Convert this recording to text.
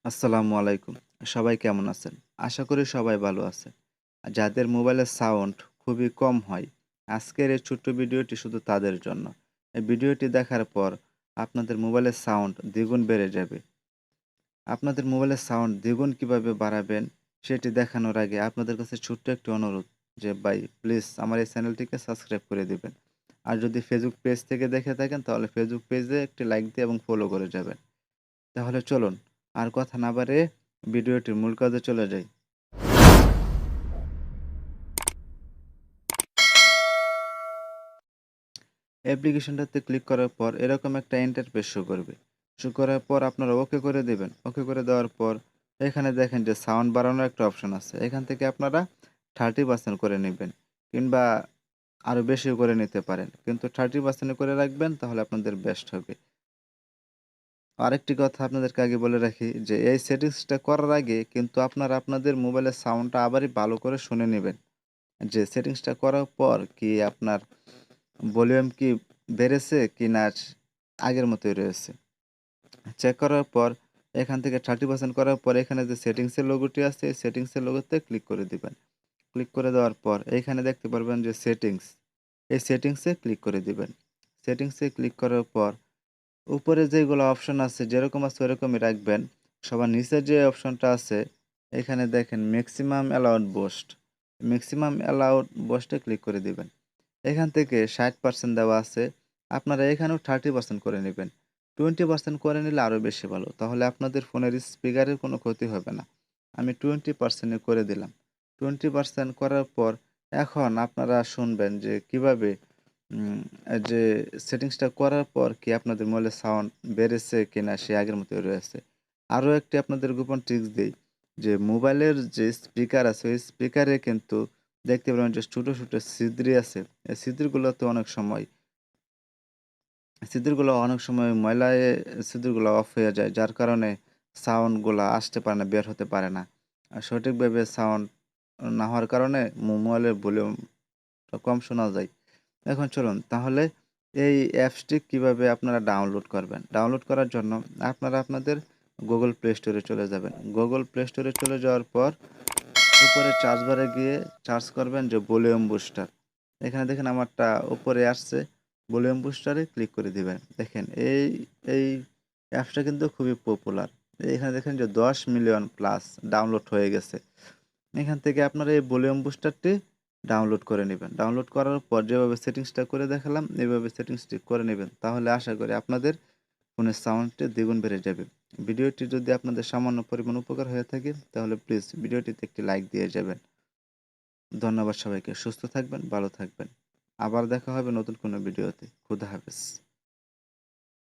আসসালামু আলাইকুম। সবাই কেমন আছেন? আশা করি সবাই ভালো আছেন। যাদের মোবাইলের সাউন্ড খুবই কম হয়, আজকের এই ছোট্ট ভিডিওটি শুধু তাদের জন্য। এই ভিডিওটি দেখার পর আপনাদের মোবাইলের সাউন্ড দ্বিগুণ বেড়ে যাবে। আপনাদের মোবাইলের সাউন্ড দ্বিগুণ কিভাবে বাড়াবেন সেটি দেখানোর আগে আপনাদের কাছে ছোট্ট একটি অনুরোধ যে ভাই প্লিজ আমার এই চ্যানেলটিকে সাবস্ক্রাইব করে দিবেন। আর যদি ফেসবুক পেজ থেকে দেখে থাকেন তাহলে ফেসবুক পেজে একটি লাইক দিয়ে এবং ফলো করে যাবেন। তাহলে চলুন আর কথা না বাড়িয়ে ভিডিওটির মূল কাজে চলে যাই। অ্যাপ্লিকেশনটাতে ক্লিক করার পর এরকম একটা ইন্টারফেস শো করবে। শো করার পর আপনারা ওকে করে দেবেন। ওকে করে দেওয়ার পর এখানে দেখেন যে সাউন্ড বাড়ানোর একটা অপশন আছে। এখান থেকে আপনারা 30% করে নেবেন কিংবা আরও বেশিও করে নিতে পারেন। কিন্তু 30% করে রাখবেন তাহলে আপনাদের বেস্ট হবে। আরেকটি কথা আপনাদেরকে আগে বলে রাখি যে এই সেটিংসটা করার আগে কিন্তু আপনারা আপনাদের মোবাইলের সাউন্ডটা আবারই ভালো করে শুনে নেবেন। যে সেটিংসটা করার পর কি আপনার ভলিউম কি বেড়েছে কি না আগের মতোই রয়েছে। চেক করার পর এখান থেকে 30% করার পর এখানে যে সেটিংসের লোগোটি আছে এই সেটিংসের লোগোতে ক্লিক করে দিবেন। ক্লিক করে দেওয়ার পর এইখানে দেখতে পারবেন যে সেটিংস, এই সেটিংসে ক্লিক করে দিবেন। সেটিংসে ক্লিক করার পর উপরে যেগুলো অপশন আছে যেরকম আছে ওরকমই রাখবেন। সবার নিচে যে অপশনটা আছে এখানে দেখেন maximum allowed boost. Maximum allowed বুস্টে ক্লিক করে দিবেন। এখান থেকে 60% দেওয়া আছে। আপনারা এখানেও 30% করে নেবেন। 20% করে নিলে আরও বেশি ভালো। তাহলে আপনাদের ফোনের স্পিকারের কোনো ক্ষতি হবে না। আমি 20% এ করে দিলাম। 20% করার পর এখন আপনারা শুনবেন যে কিভাবে যে সেটিংসটা করার পর কি আপনাদের মোবাইলের সাউন্ড বেড়েছে কিনা সে আগের মতোই রয়েছে। আরও একটি আপনাদের গোপন ট্রিক্স দেই যে মোবাইলের যে স্পিকার আছে ওই স্পিকারে কিন্তু দেখতে পাবেন যে ছোট, ছোট ছিদ্রি আছে। এই ছিদ্রগুলো অনেক সময় ময়লায় ছিদ্রগুলো অফ হয়ে যায়। যার কারণে সাউন্ডগুলা আসতে পারে না, বের হতে পারে না। সঠিকভাবে সাউন্ড না হওয়ার কারণে মোবাইলের ভলিউমটা কম শোনা যায়। এখন চলুন তাহলে এই অ্যাপসটি কিভাবে আপনারা ডাউনলোড করবেন। ডাউনলোড করার জন্য আপনারা আপনাদের Google Play Store এ চলে যাবেন। Google Play Store এ চলে যাওয়ার পর উপরে সার্চ বারে গিয়ে সার্চ করবেন যে ভলিউম বুস্টার। এখানে দেখেন আমারটা উপরে আসছে। ভলিউম বুস্টারে ক্লিক করে দিবেন। দেখেন এই অ্যাপসটা কিন্তু খুবই পপুলার। এখানে দেখেন যে 10 মিলিয়ন প্লাস ডাউনলোড হয়ে গেছে। এখান থেকে আপনারা এই ভলিউম বুস্টারটি ডাউনলোড করে নেবেন। ডাউনলোড করার পর যেভাবে সেটিংসটা করে দেখালাম এভাবে সেটিংসটি করে নেবেন। তাহলে আশা করি আপনাদের ফোনের সাউন্ডটি দ্বিগুণ বেড়ে যাবে। ভিডিওটি যদি আপনাদের সামান্য পরিমাণ উপকার হয়ে থাকে তাহলে প্লিজ ভিডিওটিতে একটি লাইক দিয়ে যাবেন। ধন্যবাদ সবাইকে। সুস্থ থাকবেন, ভালো থাকবেন। আবার দেখা হবে নতুন কোনো ভিডিওতে। খোদা হাফেজ।